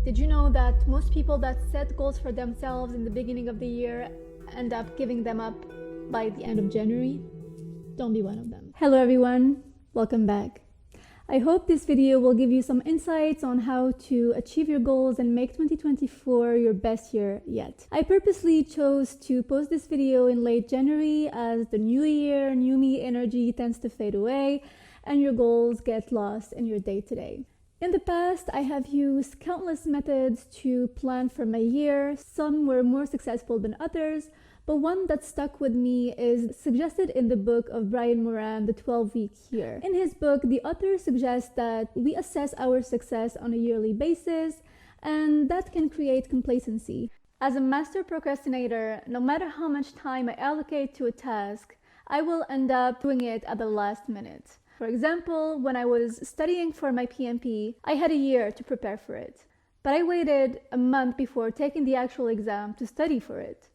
Did you know that most people that set goals for themselves in the beginning of the year end up giving them up by the end of January? Don't be one of them. Hello everyone, welcome back. I hope this video will give you some insights on how to achieve your goals and make 2024 your best year yet. I purposely chose to post this video in late January as the new year, new me energy tends to fade away and your goals get lost in your day-to-day. In the past, I have used countless methods to plan for my year. Some were more successful than others, but one that stuck with me is suggested in the book of Brian Moran, The 12-Week Year. In his book, the author suggests that we assess our success on a yearly basis, and that can create complacency. As a master procrastinator, no matter how much time I allocate to a task, I will end up doing it at the last minute. For example, when I was studying for my PMP, I had a year to prepare for it, but I waited a month before taking the actual exam to study for it.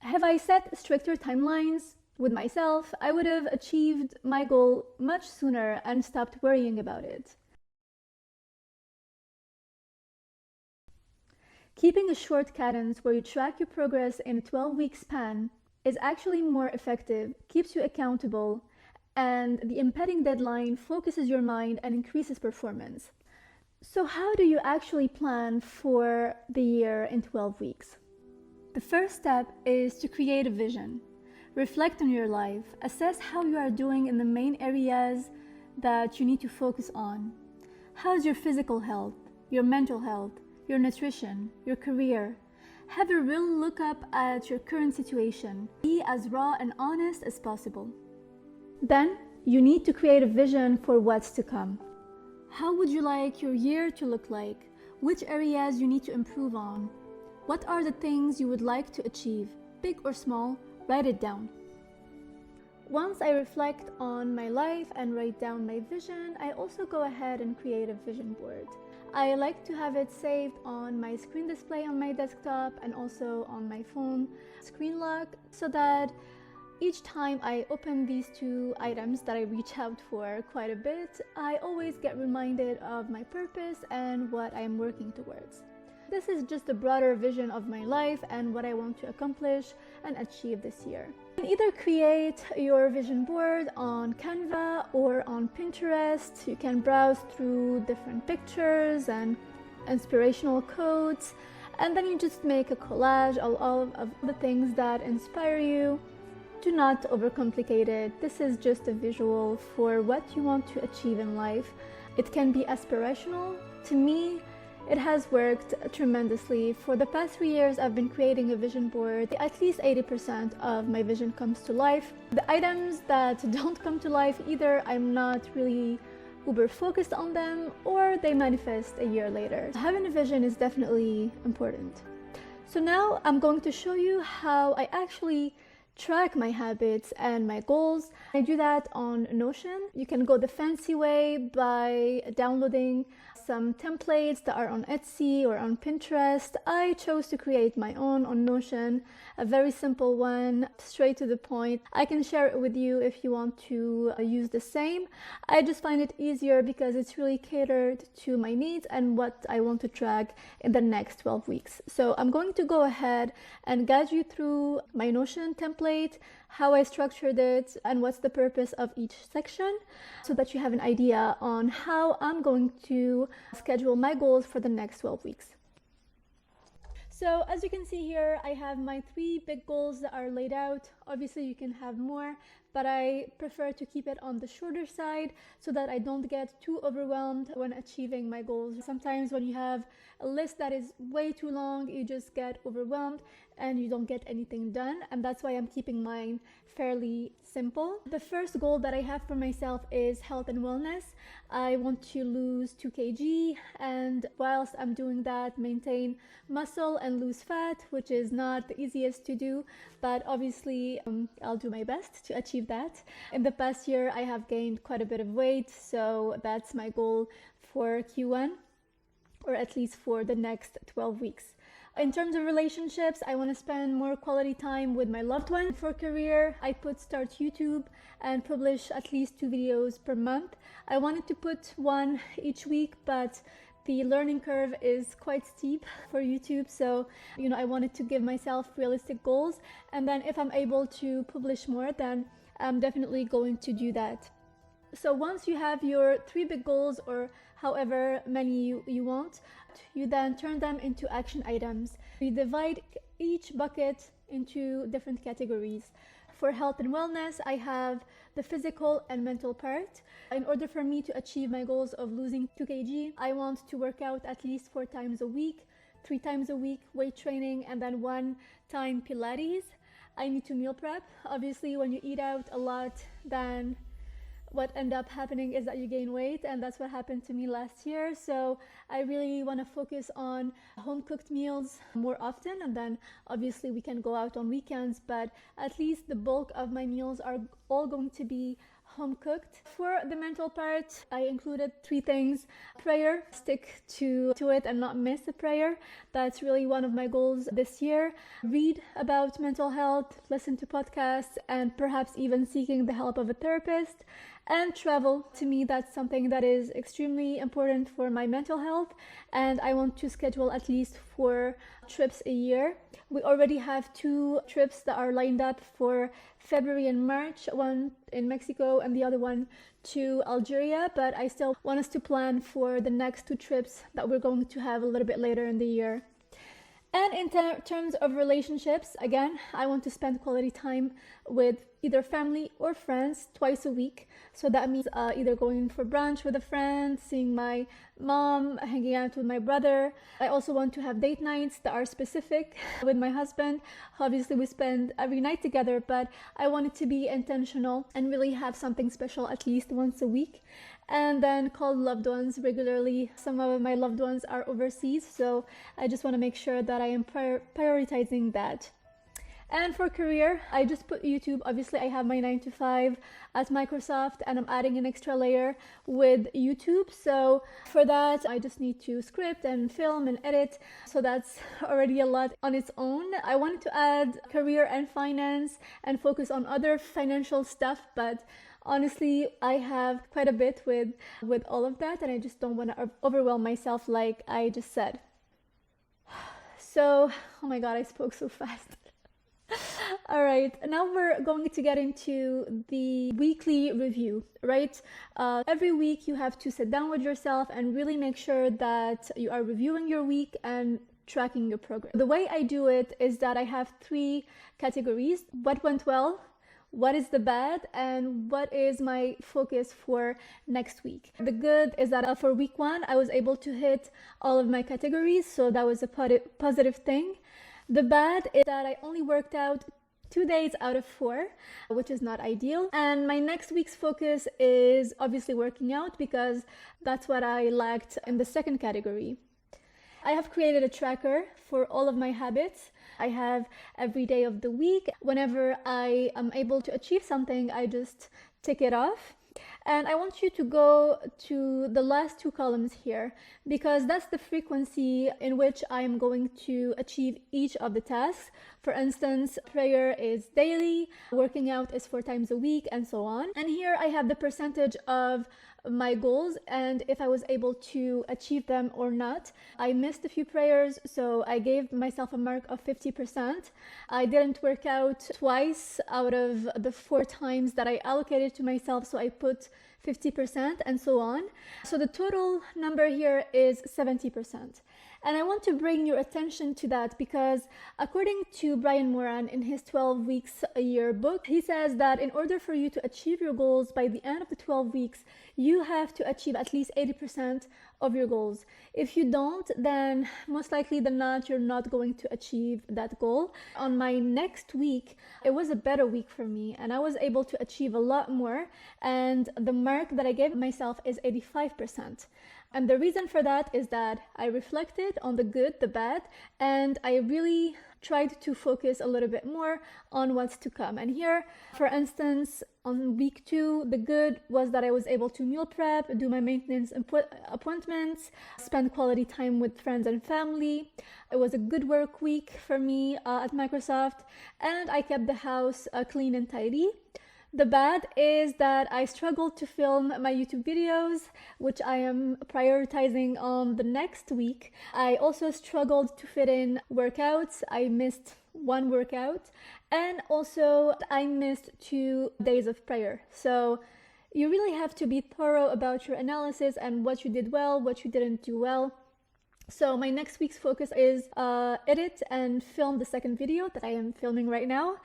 Have I set stricter timelines with myself, I would have achieved my goal much sooner and stopped worrying about it. Keeping a short cadence where you track your progress in a 12-week span is actually more effective, keeps you accountable, and the impending deadline focuses your mind and increases performance. So how do you actually plan for the year in 12 weeks? The first step is to create a vision. Reflect on your life. Assess how you are doing in the main areas that you need to focus on. How's your physical health, your mental health, your nutrition, your career? Have a real look up at your current situation. Be as raw and honest as possible. Then, you need to create a vision for what's to come. How would you like your year to look like? Which areas you need to improve on? What are the things you would like to achieve? Big or small, write it down. Once I reflect on my life and write down my vision, I also go ahead and create a vision board. I like to have it saved on my screen display on my desktop and also on my phone screen lock so that each time I open these two items that I reach out for quite a bit, I always get reminded of my purpose and what I am working towards. This is just a broader vision of my life and what I want to accomplish and achieve this year. You can either create your vision board on Canva or on Pinterest. You can browse through different pictures and inspirational quotes, and then you just make a collage of all of the things that inspire you. Do not overcomplicate it. This is just a visual for what you want to achieve in life. It can be aspirational. To me, it has worked tremendously. For the past 3 years, I've been creating a vision board. At least 80% of my vision comes to life. The items that don't come to life, either I'm not really uber focused on them or they manifest a year later. Having a vision is definitely important. So now I'm going to show you how I actually track my habits and my goals. I do that on Notion. You can go the fancy way by downloading some templates that are on Etsy or on Pinterest. I chose to create my own on Notion, a very simple one, straight to the point. I can share it with you if you want to use the same. I just find it easier because it's really catered to my needs and what I want to track in the next 12 weeks. So I'm going to go ahead and guide you through my Notion template, how I structured it, and what's the purpose of each section, so that you have an idea on how I'm going to schedule my goals for the next 12 weeks. So as you can see here, I have my 3 big goals that are laid out. Obviously you can have more, but I prefer to keep it on the shorter side so that I don't get too overwhelmed when achieving my goals. Sometimes when you have a list that is way too long, you just get overwhelmed and you don't get anything done, and that's why I'm keeping mine fairly simple. The first goal that I have for myself is health and wellness. I want to lose 2 kg, and whilst I'm doing that, maintain muscle and lose fat, which is not the easiest to do, but obviously I'll do my best to achieve that. In the past year, I have gained quite a bit of weight, so that's my goal for Q1, or at least for the next 12 weeks. In terms of relationships, I want to spend more quality time with my loved one. For career, I put start YouTube and publish at least 2 videos per month. I wanted to put 1 each week, but the learning curve is quite steep for YouTube. So, I wanted to give myself realistic goals. And then if I'm able to publish more, then I'm definitely going to do that. So once you have your 3 big goals, or however many you want, you then turn them into action items. You divide each bucket into different categories. For health and wellness, I have the physical and mental part. In order for me to achieve my goals of losing 2 kg, I want to work out at least 4 times a week, 3 times a week weight training, and then 1 time Pilates. I need to meal prep. Obviously, when you eat out a lot, then what end up happening is that you gain weight, and that's what happened to me last year. So I really want to focus on home cooked meals more often, and then obviously we can go out on weekends, but at least the bulk of my meals are all going to be home cooked. For the mental part, I included 3 things. Prayer, stick to it and not miss a prayer. That's really one of my goals this year. Read about mental health, listen to podcasts, and perhaps even seeking the help of a therapist. And travel. To me, that's something that is extremely important for my mental health, and I want to schedule at least 4 trips a year. We already have 2 trips that are lined up for February and March, one in Mexico and the other one to Algeria, but I still want us to plan for the next 2 trips that we're going to have a little bit later in the year. And in terms of relationships, again, I want to spend quality time with either family or friends twice a week. So that means either going for brunch with a friend, seeing my mom, hanging out with my brother. I also want to have date nights that are specific with my husband. Obviously, we spend every night together, but I want it to be intentional and really have something special at least once a week. And then call loved ones regularly. Some of my loved ones are overseas, so I just want to make sure that I am prioritizing that. And for career, I just put YouTube. Obviously, I have my 9 to 5 at Microsoft, and I'm adding an extra layer with YouTube. So for that, I just need to script and film and edit. So that's already a lot on its own. I wanted to add career and finance and focus on other financial stuff, but honestly, I have quite a bit with all of that, and I just don't want to overwhelm myself like I just said. So, oh my God, I spoke so fast. All right, now we're going to get into the weekly review, right? Every week you have to sit down with yourself and really make sure that you are reviewing your week and tracking your progress. The way I do it is that I have 3 categories: what went well, what is the bad, and what is my focus for next week. The good is that for week 1, I was able to hit all of my categories, so that was a positive thing. The bad is that I only worked out 2 days out of 4, which is not ideal. And my next week's focus is obviously working out, because that's what I lacked in the second category. I have created a tracker for all of my habits. I have every day of the week. Whenever I am able to achieve something, I just tick it off. And I want you to go to the last 2 columns here, because that's the frequency in which I am going to achieve each of the tasks. For instance, prayer is daily, working out is 4 times a week, and so on. And here I have the percentage of my goals and if I was able to achieve them or not. I missed a few prayers, so I gave myself a mark of 50%. I didn't work out twice out of the 4 times that I allocated to myself, so I put 50% and so on. So the total number here is 70%. And I want to bring your attention to that because according to Brian Moran in his 12 weeks a year book, he says that in order for you to achieve your goals by the end of the 12 weeks, you have to achieve at least 80% of your goals. If you don't, then most likely than not, you're not going to achieve that goal. On my next week, it was a better week for me and I was able to achieve a lot more. And the mark that I gave myself is 85%. And the reason for that is that I reflected on the good, the bad, and I really tried to focus a little bit more on what's to come. And here, for instance, on week 2, the good was that I was able to meal prep, do my maintenance appointments, spend quality time with friends and family. It was a good work week for me at Microsoft, and I kept the house clean and tidy. The bad is that I struggled to film my YouTube videos, which I am prioritizing on the next week. I also struggled to fit in workouts. I missed one workout, and also I missed 2 days of prayer. So you really have to be thorough about your analysis and what you did well, what you didn't do well. So my next week's focus is edit and film the second video that I am filming right now,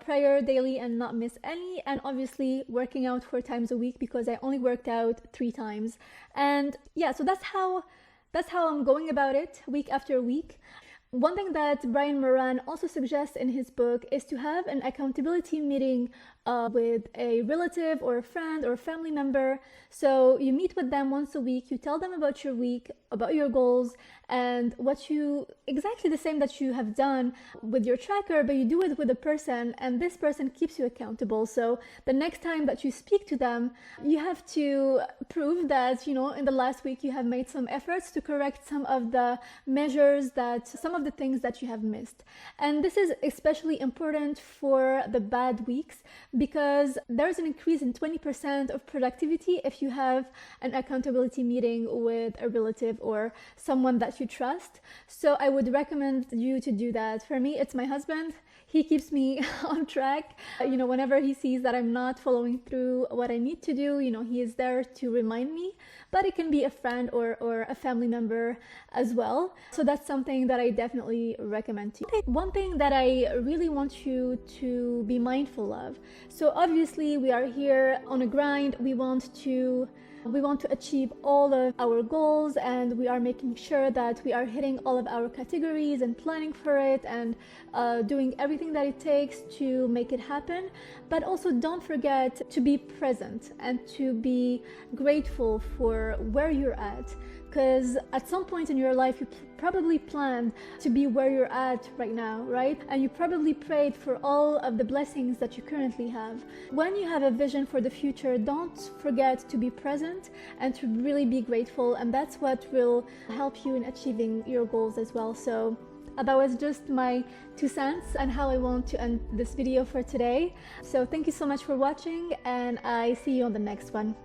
prayer daily and not miss any, and obviously working out 4 times a week because I only worked out 3 times. And yeah, so that's how I'm going about it week after week. One thing that Brian Moran also suggests in his book is to have an accountability meeting with a relative or a friend or a family member. So you meet with them once a week, you tell them about your week, about your goals, and exactly the same that you have done with your tracker, but you do it with a person, and this person keeps you accountable. So the next time that you speak to them, you have to prove that, in the last week you have made some efforts to correct some of the some of the things that you have missed. And this is especially important for the bad weeks, because there's an increase in 20% of productivity if you have an accountability meeting with a relative or someone that you trust. So I would recommend you to do that. For me, it's my husband. He keeps me on track. Whenever he sees that I'm not following through what I need to do, he is there to remind me. But it can be a friend or a family member as well. So that's something that I definitely recommend to you. One thing that I really want you to be mindful of. So obviously we are here on a grind. We want to achieve all of our goals, and we are making sure that we are hitting all of our categories and planning for it and doing everything that it takes to make it happen. But also don't forget to be present and to be grateful for where you're at, because at some point in your life you probably planned to be where you're at right now, right? And you probably prayed for all of the blessings that you currently have. When you have a vision for the future, don't forget to be present and to really be grateful, and that's what will help you in achieving your goals as well. So that was just my 2 cents and how I want to end this video for today. So thank you so much for watching, and I see you on the next one.